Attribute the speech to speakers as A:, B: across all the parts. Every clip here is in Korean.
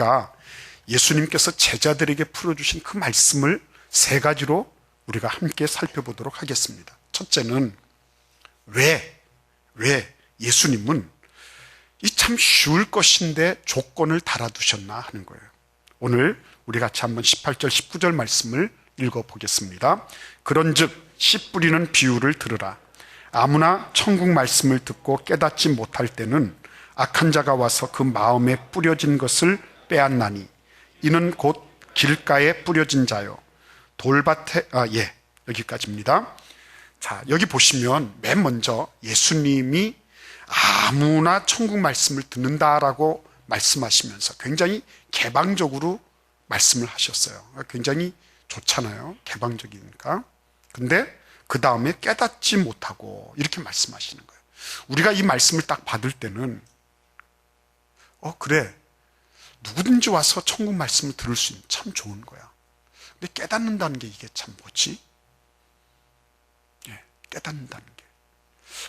A: 우리가 예수님께서 제자들에게 풀어주신 그 말씀을 세 가지로 우리가 함께 살펴보도록 하겠습니다. 첫째는 왜 예수님은 이 참 쉬울 것인데 조건을 달아두셨나 하는 거예요. 오늘 우리 같이 한번 18절 19절 말씀을 읽어보겠습니다. 그런즉 씨 뿌리는 비유를 들으라. 아무나 천국 말씀을 듣고 깨닫지 못할 때는 악한 자가 와서 그 마음에 뿌려진 것을 빼앗나니 이는 곧 길가에 뿌려진 자요 돌밭에 여기까지입니다. 자, 여기 보시면 맨 먼저 예수님이 아무나 천국 말씀을 듣는다라고 말씀하시면서 굉장히 개방적으로 말씀을 하셨어요. 굉장히 좋잖아요. 개방적이니까. 근데 그 다음에 깨닫지 못하고 이렇게 말씀하시는 거예요. 우리가 이 말씀을 딱 받을 때는 그래, 누구든지 와서 천국 말씀을 들을 수 있는 참 좋은 거야. 근데 깨닫는다는 게 이게 참 뭐지? 깨닫는다는 게.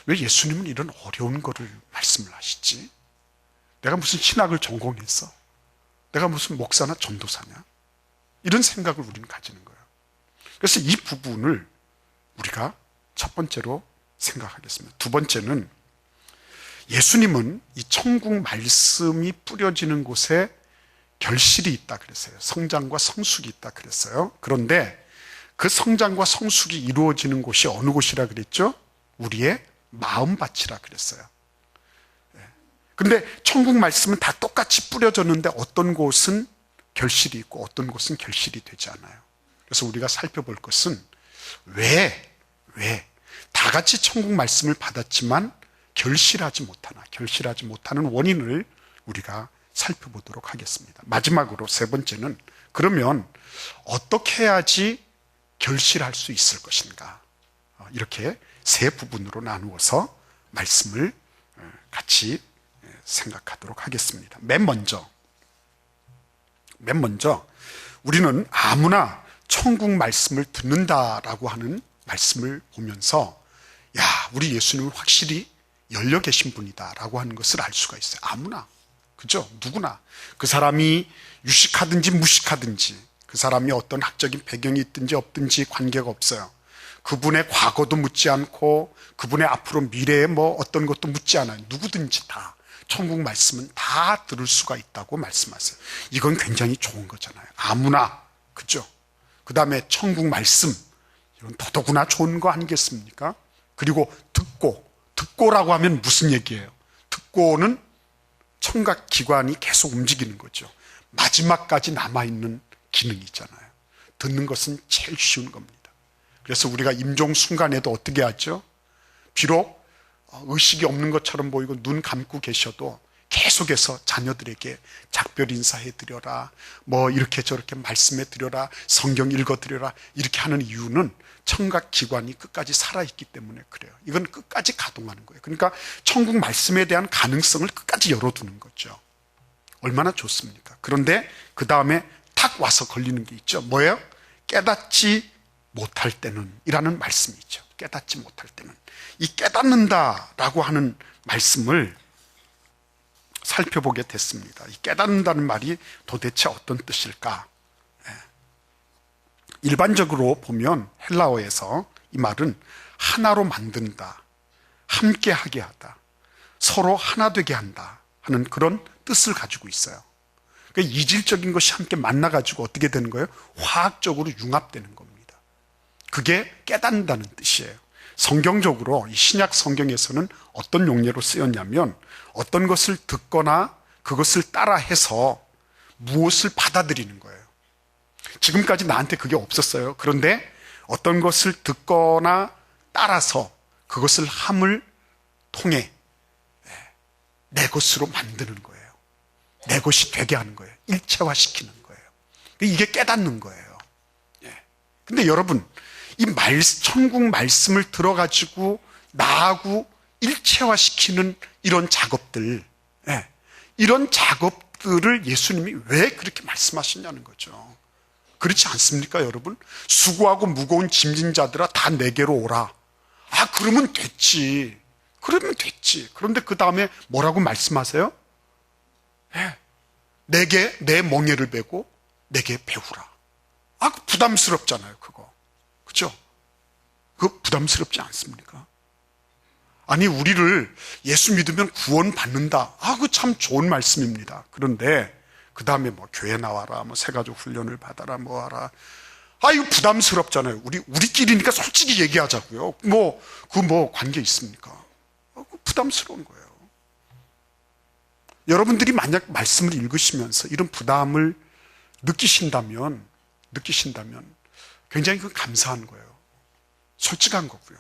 A: 왜 예수님은 이런 어려운 거를 말씀을 하시지? 내가 무슨 신학을 전공했어? 내가 무슨 목사나 전도사냐? 이런 생각을 우리는 가지는 거예요. 그래서 이 부분을 우리가 첫 번째로 생각하겠습니다. 두 번째는 예수님은 이 천국 말씀이 뿌려지는 곳에 결실이 있다 그랬어요. 성장과 성숙이 있다 그랬어요. 그런데 그 성장과 성숙이 이루어지는 곳이 어느 곳이라 그랬죠? 우리의 마음밭이라 그랬어요. 근데 천국 말씀은 다 똑같이 뿌려졌는데 어떤 곳은 결실이 있고 어떤 곳은 결실이 되지 않아요. 그래서 우리가 살펴볼 것은 왜 다 같이 천국 말씀을 받았지만 결실하지 못하는 원인을 우리가 살펴보도록 하겠습니다. 마지막으로 세 번째는 그러면 어떻게 해야지 결실할 수 있을 것인가? 이렇게 세 부분으로 나누어서 말씀을 같이 생각하도록 하겠습니다. 맨 먼저 우리는 아무나 천국 말씀을 듣는다라고 하는 말씀을 보면서 우리 예수님은 확실히 열려 계신 분이다라고 하는 것을 알 수가 있어요. 아무나, 그죠? 누구나. 그 사람이 유식하든지 무식하든지 그 사람이 어떤 학적인 배경이 있든지 없든지 관계가 없어요. 그분의 과거도 묻지 않고 그분의 앞으로 미래에 어떤 것도 묻지 않아요. 누구든지 다 천국 말씀은 다 들을 수가 있다고 말씀하세요. 이건 굉장히 좋은 거잖아요. 아무나, 그죠? 그 다음에 천국 말씀, 이건 더더구나 좋은 거 아니겠습니까? 그리고 듣고라고 하면 무슨 얘기예요? 듣고는 청각기관이 계속 움직이는 거죠. 마지막까지 남아있는 기능이 있잖아요. 듣는 것은 제일 쉬운 겁니다. 그래서 우리가 임종 순간에도 어떻게 하죠? 비록 의식이 없는 것처럼 보이고 눈 감고 계셔도 계속해서 자녀들에게 작별 인사해 드려라, 이렇게 저렇게 말씀해 드려라, 성경 읽어 드려라, 이렇게 하는 이유는 청각기관이 끝까지 살아있기 때문에 그래요. 이건 끝까지 가동하는 거예요. 그러니까 천국 말씀에 대한 가능성을 끝까지 열어두는 거죠. 얼마나 좋습니까? 그런데 그 다음에 탁 와서 걸리는 게 있죠. 뭐예요? 깨닫지 못할 때는 이라는 말씀이 있죠. 깨닫지 못할 때는. 이 깨닫는다라고 하는 말씀을 살펴보게 됐습니다. 이 깨닫는다는 말이 도대체 어떤 뜻일까? 일반적으로 보면 헬라어에서 이 말은 하나로 만든다, 함께하게 하다, 서로 하나 되게 한다 하는 그런 뜻을 가지고 있어요. 그러니까 이질적인 것이 함께 만나가지고 어떻게 되는 거예요? 화학적으로 융합되는 겁니다. 그게 깨닫는다는 뜻이에요. 성경적으로 이 신약 성경에서는 어떤 용례로 쓰였냐면 어떤 것을 듣거나 그것을 따라해서 무엇을 받아들이는 거예요. 지금까지 나한테 그게 없었어요. 그런데 어떤 것을 듣거나 따라서 그것을 함을 통해 내 것으로 만드는 거예요. 내 것이 되게 하는 거예요. 일체화시키는 거예요. 이게 깨닫는 거예요. 근데 여러분, 이 천국 말씀을 들어가지고 나하고 일체화시키는 이런 작업들, 이런 작업들을 예수님이 왜 그렇게 말씀하시냐는 거죠. 그렇지 않습니까, 여러분? 수고하고 무거운 짐진 자들아 다 내게로 오라. 그러면 됐지. 그런데 그 다음에 뭐라고 말씀하세요? 내게 내 멍에를 메고 내게 배우라. 부담스럽잖아요, 그거. 그죠? 그거 부담스럽지 않습니까? 아니, 우리를 예수 믿으면 구원받는다. 그거 참 좋은 말씀입니다. 그런데 그 다음에 뭐 교회 나와라, 뭐 새가족 훈련을 받아라, 뭐 하라. 이거 부담스럽잖아요. 우리끼리니까 솔직히 얘기하자고요. 관계 있습니까? 부담스러운 거예요. 여러분들이 만약 말씀을 읽으시면서 이런 부담을 느끼신다면 굉장히 감사한 거예요. 솔직한 거고요.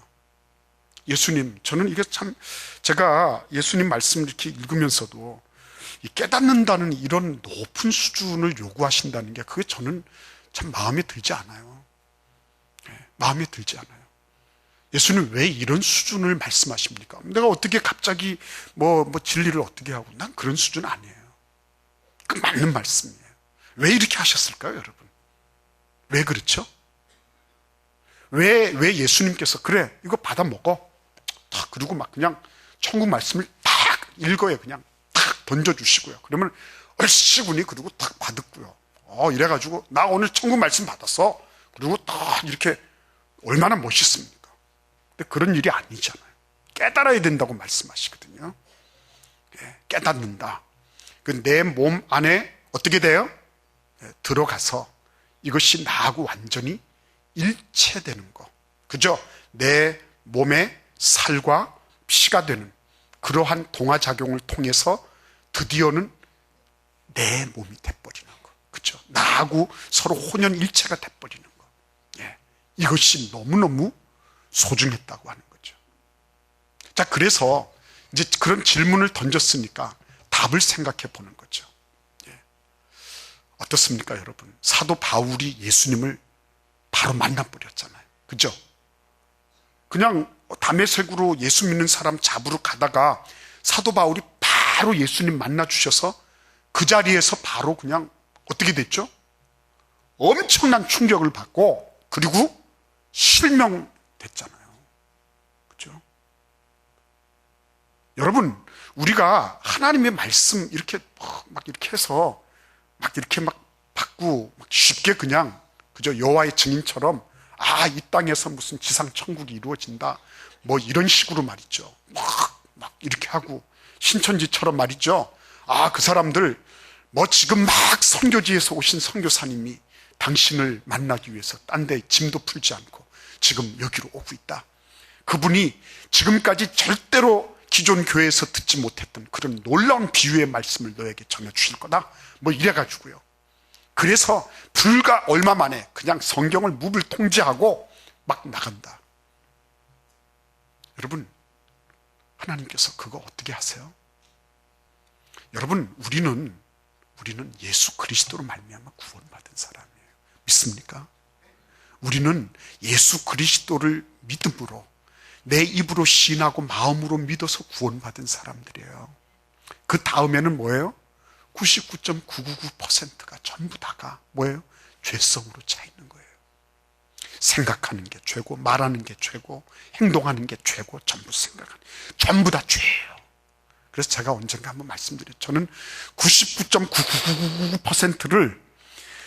A: 예수님, 저는 이게 참, 제가 예수님 말씀을 이렇게 읽으면서도 깨닫는다는 이런 높은 수준을 요구하신다는 게 그게 저는 참 마음에 들지 않아요. 마음에 들지 않아요. 예수님 왜 이런 수준을 말씀하십니까? 내가 어떻게 갑자기 진리를 어떻게 하고, 난 그런 수준 아니에요. 그 맞는 말씀이에요. 왜 이렇게 하셨을까요, 여러분? 왜 그렇죠? 왜 예수님께서 그래, 이거 받아 먹어. 그리고 막 그냥 천국 말씀을 딱 읽어요. 그냥 딱 던져주시고요. 그러면 얼씨구니 그리고 딱 받았고요. 이래가지고 나 오늘 천국 말씀 받았어. 그리고 딱 이렇게 얼마나 멋있습니까? 근데 그런 일이 아니잖아요. 깨달아야 된다고 말씀하시거든요. 깨닫는다. 내 몸 안에 어떻게 돼요? 들어가서 이것이 나하고 완전히 일체되는 거. 그죠? 내 몸의 살과 피가 되는 그러한 동화작용을 통해서 드디어는 내 몸이 돼버리는 거. 그죠? 나하고 서로 혼연일체가 돼버리는 거. 이것이 너무너무 소중했다고 하는 거죠. 자, 그래서 이제 그런 질문을 던졌으니까 답을 생각해 보는 거죠. 어떻습니까, 여러분? 사도 바울이 예수님을 바로 만나버렸잖아요. 그죠? 그냥 다메섹으로 예수 믿는 사람 잡으러 가다가 사도 바울이 바로 예수님 만나 주셔서 그 자리에서 바로 그냥 어떻게 됐죠? 엄청난 충격을 받고 그리고 실명됐잖아요. 그죠? 여러분, 우리가 하나님의 말씀 이렇게 막 이렇게 해서 막 이렇게 막 받고 막 쉽게 그냥 그죠? 여호와의 증인처럼 이 땅에서 무슨 지상 천국이 이루어진다. 이런 식으로 말이죠. 막 이렇게 하고 신천지처럼 말이죠. 그 사람들 지금 막 선교지에서 오신 선교사님이 당신을 만나기 위해서 딴 데 짐도 풀지 않고 지금 여기로 오고 있다. 그분이 지금까지 절대로 기존 교회에서 듣지 못했던 그런 놀라운 비유의 말씀을 너에게 전해주실 거다. 이래가지고요. 그래서 불과 얼마 만에 그냥 성경을 무불 통제하고 막 나간다. 여러분, 하나님께서 그거 어떻게 하세요? 여러분, 우리는 예수 그리스도로 말미암아 구원받은 사람이에요. 믿습니까? 우리는 예수 그리스도를 믿음으로 내 입으로 시인하고 마음으로 믿어서 구원받은 사람들이에요. 그 다음에는 뭐예요? 99.999%가 전부 다가 뭐예요? 죄성으로 차 있는 거예요. 생각하는 게 죄고, 말하는 게 죄고, 행동하는 게 죄고, 전부 다 죄예요. 그래서 제가 언젠가 한번 말씀드렸죠. 저는 99.999%를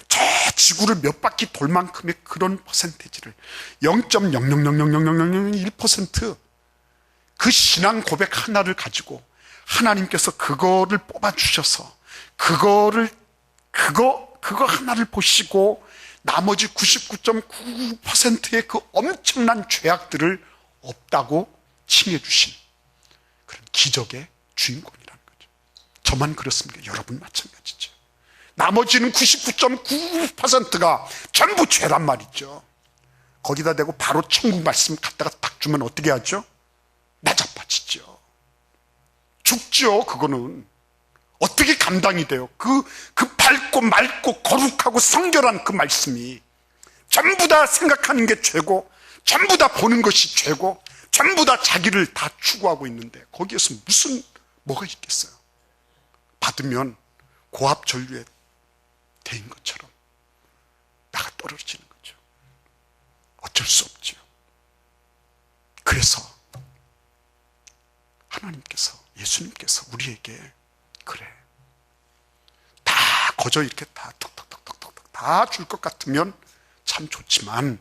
A: 저 지구를 몇 바퀴 돌 만큼의 그런 퍼센테이지를 0.0000001% 그 신앙 고백 하나를 가지고 하나님께서 그거를 뽑아주셔서 그거 하나를 보시고 나머지 99.99%의 그 엄청난 죄악들을 없다고 칭해주신 그런 기적의 주인공이라는 거죠. 저만 그렇습니까? 여러분 마찬가지죠. 나머지는 99.99%가 전부 죄란 말이죠. 거기다 대고 바로 천국 말씀 갖다가 딱 주면 어떻게 하죠? 나자빠지죠. 죽죠. 그거는 어떻게 감당이 돼요? 그 밝고 맑고 거룩하고 성결한 그 말씀이 전부 다 생각하는 게 죄고, 전부 다 보는 것이 죄고, 전부 다 자기를 다 추구하고 있는데 거기에서 뭐가 있겠어요? 받으면 고압전류에 대인 것처럼 나가 떨어지는 거죠. 어쩔 수 없죠. 그래서 하나님께서, 예수님께서 우리에게 그래, 다 거저 이렇게 다 톡톡톡톡톡 다 줄 것 같으면 참 좋지만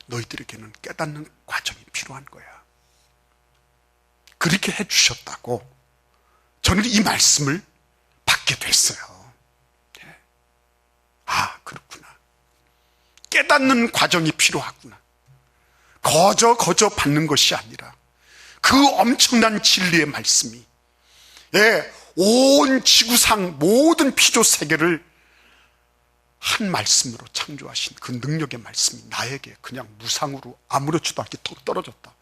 A: 너희들에게는 깨닫는 과정이 필요한 거야. 그렇게 해주셨다고 저는 이 말씀을 받게 됐어요. 아, 그렇구나. 깨닫는 과정이 필요하구나. 거저 받는 것이 아니라 그 엄청난 진리의 말씀이 온 지구상 모든 피조 세계를 한 말씀으로 창조하신 그 능력의 말씀이 나에게 그냥 무상으로 아무렇지도 않게 톡 떨어졌다.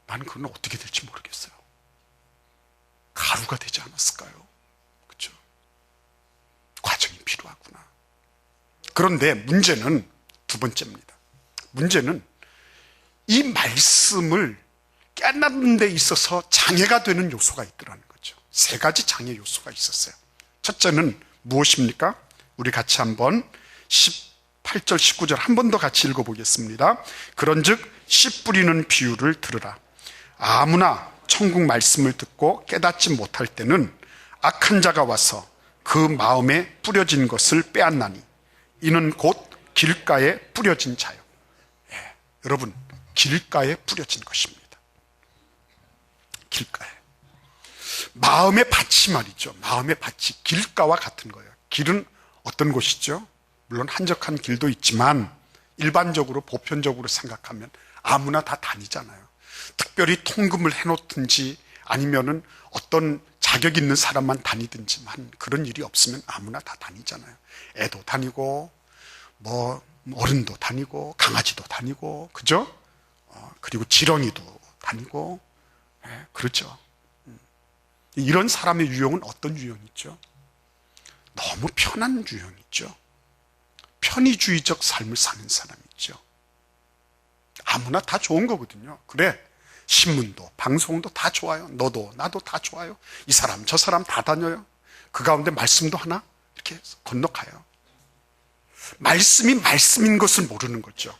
A: 나는 그건 어떻게 될지 모르겠어요. 가루가 되지 않았을까요? 그렇죠? 과정이 필요하구나. 그런데 문제는 두 번째입니다. 문제는 이 말씀을 깨닫는 데 있어서 장애가 되는 요소가 있더라는 거죠. 세 가지 장애 요소가 있었어요. 첫째는 무엇입니까? 우리 같이 한번 18절 19절 한 번 더 같이 읽어보겠습니다. 그런즉 씨 뿌리는 비유를 들으라. 아무나 천국 말씀을 듣고 깨닫지 못할 때는 악한 자가 와서 그 마음에 뿌려진 것을 빼앗나니 이는 곧 길가에 뿌려진 자요. 여러분, 길가에 뿌려진 것입니다. 길가에. 마음의 밭이 말이죠. 마음의 밭이 길가와 같은 거예요. 길은 어떤 곳이죠? 물론 한적한 길도 있지만 일반적으로 보편적으로 생각하면 아무나 다 다니잖아요. 특별히 통금을 해놓든지 아니면은 어떤 자격 있는 사람만 다니든지만 그런 일이 없으면 아무나 다 다니잖아요. 애도 다니고 뭐 어른도 다니고 강아지도 다니고, 그죠? 그리고 지렁이도 다니고, 그렇죠. 이런 사람의 유형은 어떤 유형이죠? 너무 편한 유형이죠. 편의주의적 삶을 사는 사람이죠. 아무나 다 좋은 거거든요. 그래, 신문도 방송도 다 좋아요. 너도 나도 다 좋아요. 이 사람 저 사람 다 다녀요. 그 가운데 말씀도 하나 이렇게 건너가요. 말씀이 말씀인 것을 모르는 거죠.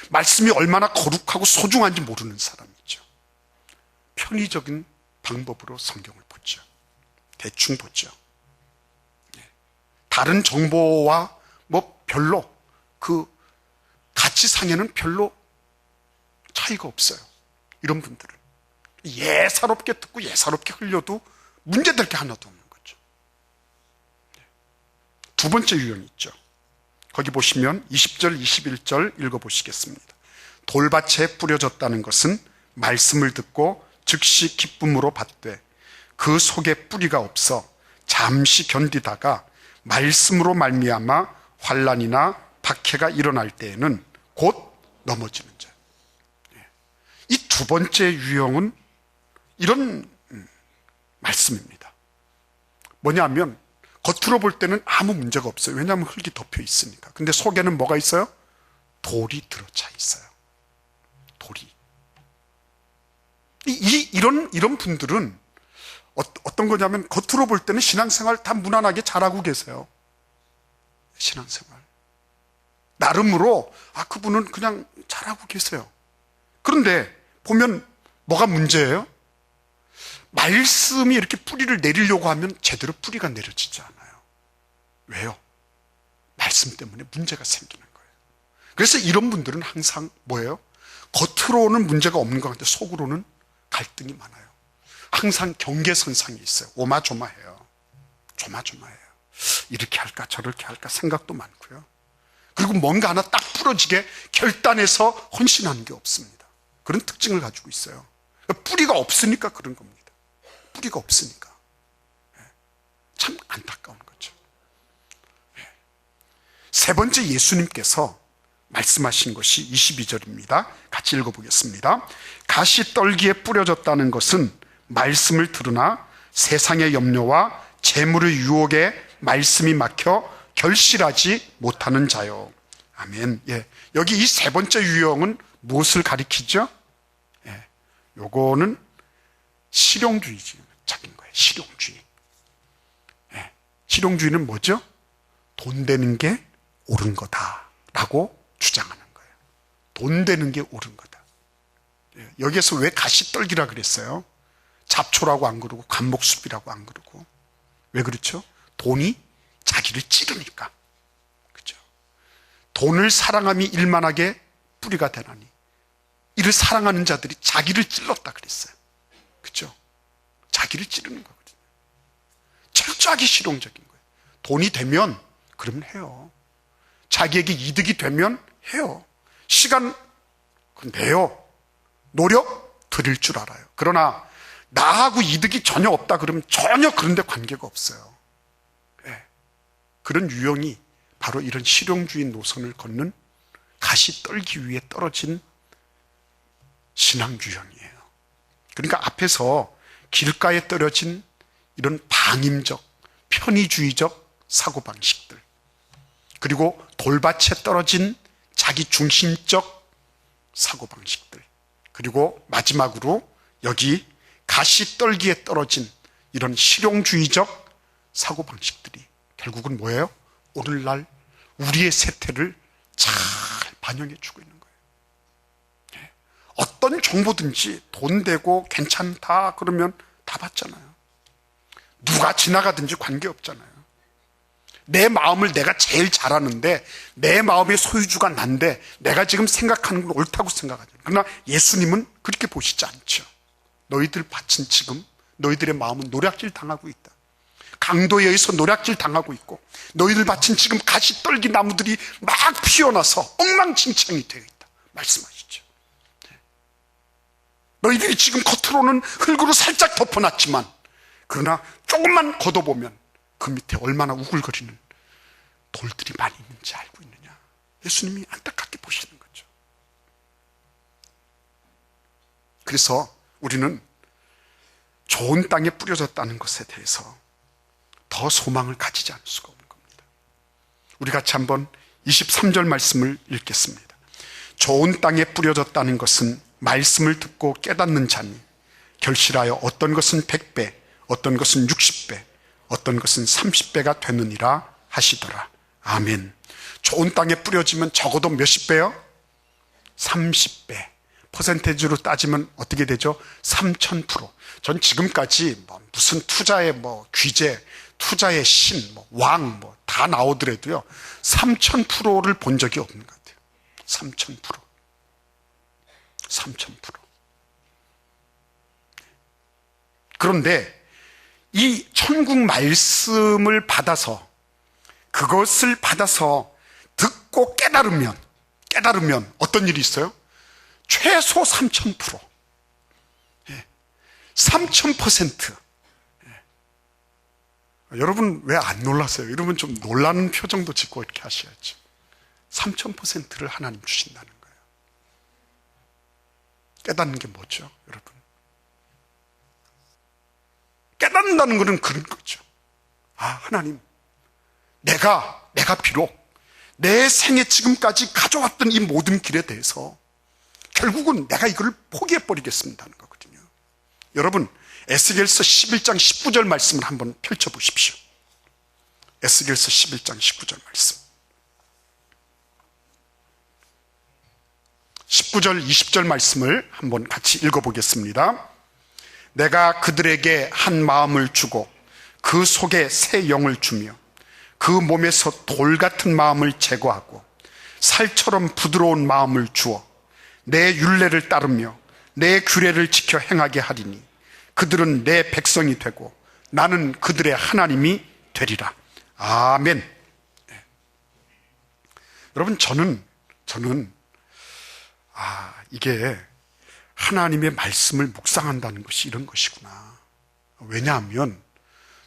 A: 말씀이 얼마나 거룩하고 소중한지 모르는 사람이죠. 편의적인 방법으로 성경을 보죠. 대충 보죠. 다른 정보와 뭐 별로 그 가치상에는 별로 차이가 없어요. 이런 분들은 예사롭게 듣고 예사롭게 흘려도 문제될 게 하나도 없는 거죠. 두 번째 유형이 있죠. 거기 보시면 20절 21절 읽어보시겠습니다. 돌밭에 뿌려졌다는 것은 말씀을 듣고 즉시 기쁨으로 받되 그 속에 뿌리가 없어 잠시 견디다가 말씀으로 말미암아 환난이나 박해가 일어날 때에는 곧 넘어지는 자. 이 두 번째 유형은 이런 말씀입니다. 뭐냐면 겉으로 볼 때는 아무 문제가 없어요. 왜냐하면 흙이 덮여 있으니까. 근데 속에는 뭐가 있어요? 돌이 들어차 있어요. 돌이. 이런 분들은 어떤 거냐면 겉으로 볼 때는 신앙생활 다 무난하게 잘하고 계세요. 신앙생활. 나름으로 그분은 그냥 잘하고 계세요. 그런데 보면 뭐가 문제예요? 말씀이 이렇게 뿌리를 내리려고 하면 제대로 뿌리가 내려지지 않아요. 왜요? 말씀 때문에 문제가 생기는 거예요. 그래서 이런 분들은 항상 뭐예요? 겉으로는 문제가 없는 것 같은데 속으로는 갈등이 많아요. 항상 경계선상에 있어요. 오마조마해요. 조마조마해요. 이렇게 할까 저렇게 할까 생각도 많고요. 그리고 뭔가 하나 딱 부러지게 결단해서 헌신하는 게 없습니다. 그런 특징을 가지고 있어요. 뿌리가 없으니까 그런 겁니다. 뿌리가 없으니까. 참 안타까운 거죠. 세 번째, 예수님께서 말씀하신 것이 22절입니다. 같이 읽어보겠습니다. 가시떨기에 뿌려졌다는 것은 말씀을 들으나 세상의 염려와 재물의 유혹에 말씀이 막혀 결실하지 못하는 자요. 아멘. 여기 이 세 번째 유형은 무엇을 가리키죠? 요거는 실용주의적인 거예요. 실용주의. 실용주의는 뭐죠? 돈 되는 게 옳은 거다라고 주장하는 거예요. 돈 되는 게 옳은 거다. 여기에서 왜 가시떨기라 그랬어요? 잡초라고 안 그러고 관목숲이라고 안 그러고. 왜 그렇죠? 돈이 자기를 찌르니까. 그죠? 돈을 사랑함이 일만하게 뿌리가 되나니 이를 사랑하는 자들이 자기를 찔렀다 그랬어요. 그죠? 자기를 찌르는 거거든요. 철저하게 실용적인 거예요. 돈이 되면 그러면 해요. 자기에게 이득이 되면 해요. 시간 내요. 노력 드릴 줄 알아요. 그러나 나하고 이득이 전혀 없다 그러면 전혀 그런 데 관계가 없어요. 네. 그런 유형이 바로 이런 실용주의 노선을 걷는 가시 떨기 위해 떨어진 신앙 유형이에요. 그러니까 앞에서 길가에 떨어진 이런 방임적, 편의주의적 사고방식들, 그리고 돌밭에 떨어진 자기중심적 사고방식들, 그리고 마지막으로 여기 가시떨기에 떨어진 이런 실용주의적 사고방식들이 결국은 뭐예요? 오늘날 우리의 세태를 잘 반영해주고 있는 거예요. 어떤 정보든지 돈 되고 괜찮다 그러면 다 받잖아요. 누가 지나가든지 관계없잖아요. 내 마음을 내가 제일 잘 아는데 내 마음의 소유주가 난데 내가 지금 생각하는 건 옳다고 생각하죠. 그러나 예수님은 그렇게 보시지 않죠. 너희들 밭은 지금 너희들의 마음은 노략질 당하고 있다. 강도에 의해서 노략질 당하고 있고 너희들 밭은 지금 가시떨기 나무들이 막 피어나서 엉망진창이 되어 있다 말씀하시죠. 너희들이 지금 겉으로는 흙으로 살짝 덮어놨지만 그러나 조금만 걷어보면 그 밑에 얼마나 우글거리는 돌들이 많이 있는지 알고 있느냐. 예수님이 안타깝게 보시는 거죠. 그래서 우리는 좋은 땅에 뿌려졌다는 것에 대해서 더 소망을 가지지 않을 수가 없는 겁니다. 우리 같이 한번 23절 말씀을 읽겠습니다. 좋은 땅에 뿌려졌다는 것은 말씀을 듣고 깨닫는 자니 결실하여 어떤 것은 100배, 어떤 것은 60배, 어떤 것은 30배가 되느니라 하시더라. 아멘. 좋은 땅에 뿌려지면 적어도 몇십 배요? 30배. 퍼센테이지로 따지면 어떻게 되죠? 3000%. 전 지금까지 무슨 투자의 귀재, 투자의 신, 왕, 다 나오더라도요, 3000%를 본 적이 없는 것 같아요. 3000%. 3000%. 그런데 이 천국 말씀을 받아서 그것을 받아서 듣고 깨달으면 어떤 일이 있어요? 최소 3000%. 3000%. 여러분 왜 안 놀라세요? 여러분 좀 놀라는 표정도 짓고 이렇게 하셔야죠. 3000%를 하나님 주신다는 거예요. 깨닫는 게 뭐죠, 여러분? 깨닫는다는 것은 그런 거죠. 아, 하나님, 내가 비록 내 생애 지금까지 가져왔던 이 모든 길에 대해서 결국은 내가 이걸 포기해버리겠습니다 하는 거거든요. 여러분, 에스겔서 11장 19절 말씀을 한번 펼쳐보십시오. 에스겔서 11장 19절 말씀. 19절 20절 말씀을 한번 같이 읽어보겠습니다. 내가 그들에게 한 마음을 주고 그 속에 새 영을 주며 그 몸에서 돌 같은 마음을 제거하고 살처럼 부드러운 마음을 주어 내 율례를 따르며 내 규례를 지켜 행하게 하리니 그들은 내 백성이 되고 나는 그들의 하나님이 되리라. 아멘. 네. 여러분, 저는 이게 하나님의 말씀을 묵상한다는 것이 이런 것이구나. 왜냐하면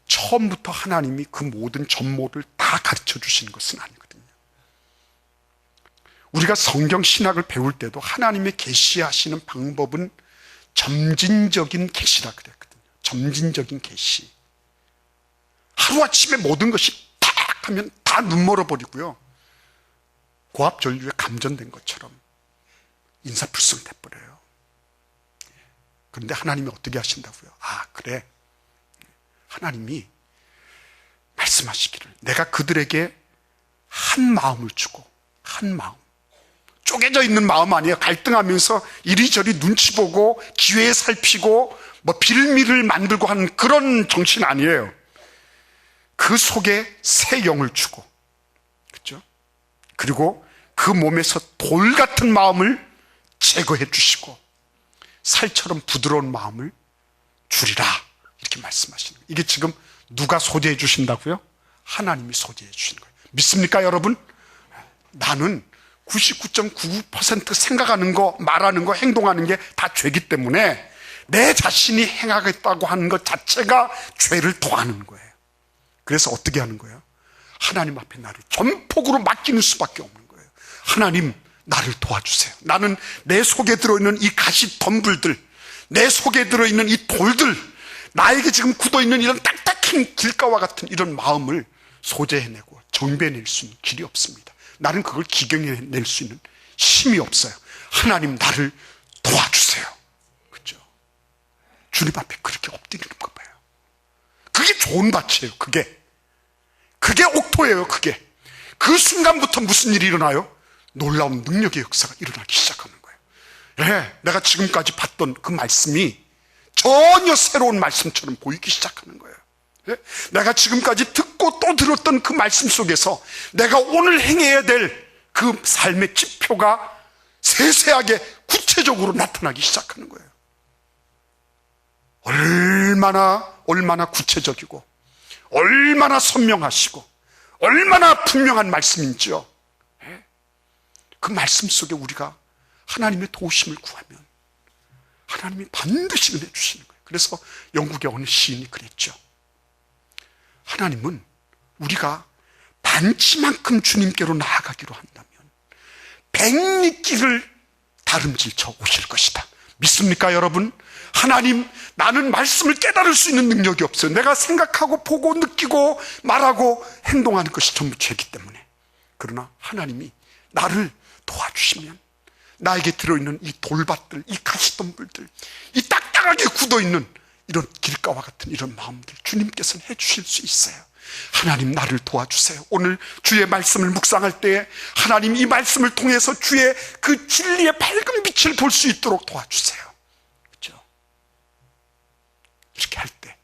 A: 처음부터 하나님이 그 모든 전모를 다 가르쳐 주시는 것은 아니거든요. 우리가 성경 신학을 배울 때도 하나님의 계시하시는 방법은 점진적인 계시라 그랬거든요. 점진적인 계시. 하루아침에 모든 것이 딱 하면 다 눈멀어 버리고요. 고압전류에 감전된 것처럼 인사불성 돼버려요. 그런데 하나님이 어떻게 하신다고요? 아, 그래. 하나님이 말씀하시기를 내가 그들에게 한 마음을 주고, 한 마음. 쪼개져 있는 마음 아니에요. 갈등하면서 이리저리 눈치 보고 기회 살피고 빌미를 만들고 하는 그런 정신 아니에요. 그 속에 새 영을 주고, 그렇죠? 그리고 그 몸에서 돌 같은 마음을 제거해 주시고 살처럼 부드러운 마음을 주리라, 이렇게 말씀하시는 거예요. 이게 지금 누가 소재해 주신다고요? 하나님이 소재해 주시는 거예요. 믿습니까, 여러분? 나는 99.99% 생각하는 거, 말하는 거, 행동하는 게 다 죄기 때문에 내 자신이 행하겠다고 하는 것 자체가 죄를 더하는 거예요. 그래서 어떻게 하는 거예요? 하나님 앞에 나를 전폭으로 맡기는 수밖에 없는 거예요. 하나님, 나를 도와주세요. 나는 내 속에 들어있는 이 가시 덤불들, 내 속에 들어있는 이 돌들, 나에게 지금 굳어있는 이런 딱딱한 길가와 같은 이런 마음을 소재해내고 정배해낼 수 있는 길이 없습니다. 나는 그걸 기경해낼 수 있는 힘이 없어요. 하나님, 나를 도와주세요. 그렇죠? 주님 앞에 그렇게 엎드리는 거 봐요. 그게 좋은 밭이에요. 그게 옥토예요. 그 순간부터 무슨 일이 일어나요? 놀라운 능력의 역사가 일어나기 시작하는 거예요. 네, 내가 지금까지 봤던 그 말씀이 전혀 새로운 말씀처럼 보이기 시작하는 거예요. 네? 내가 지금까지 듣고 또 들었던 그 말씀 속에서 내가 오늘 행해야 될 그 삶의 지표가 세세하게 구체적으로 나타나기 시작하는 거예요. 얼마나 구체적이고 얼마나 선명하시고 얼마나 분명한 말씀인지요. 그 말씀 속에 우리가 하나님의 도우심을 구하면 하나님이 반드시 은혜 주시는 거예요. 그래서 영국의 어느 시인이 그랬죠. 하나님은 우리가 반치만큼 주님께로 나아가기로 한다면 백리길을 다름질쳐 오실 것이다. 믿습니까, 여러분? 하나님, 나는 말씀을 깨달을 수 있는 능력이 없어요. 내가 생각하고 보고 느끼고 말하고 행동하는 것이 전부 죄이기 때문에. 그러나 하나님이 나를 도와주시면 나에게 들어있는 이 돌밭들, 이 가시덤불들, 이 딱딱하게 굳어있는 이런 길가와 같은 이런 마음들 주님께서는 해주실 수 있어요. 하나님, 나를 도와주세요. 오늘 주의 말씀을 묵상할 때 하나님, 이 말씀을 통해서 주의 그 진리의 밝은 빛을 볼 수 있도록 도와주세요. 그렇죠? 이렇게 할 때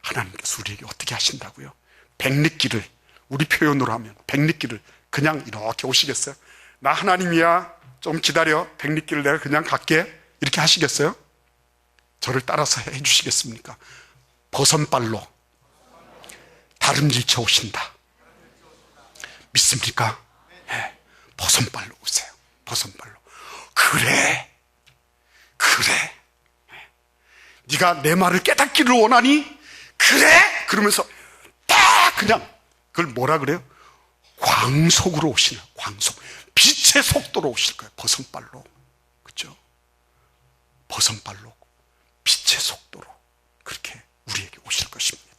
A: 하나님께서 우리에게 어떻게 하신다고요? 백리길을, 우리 표현으로 하면 백리길을 그냥 이렇게 오시겠어요? 나 하나님이야, 좀 기다려, 백리길을 내가 그냥 갈게, 이렇게 하시겠어요? 저를 따라서 해주시겠습니까? 버선발로 다름질쳐 오신다. 믿습니까? 네. 버선발로 오세요. 버선발로. 그래. 네가 내 말을 깨닫기를 원하니? 그래. 그러면서 딱 그냥 그걸 뭐라 그래요? 광속으로 오시는, 광속. 빛의 속도로 오실 거예요. 버선발로. 그렇죠? 버선발로 빛의 속도로 그렇게 우리에게 오실 것입니다.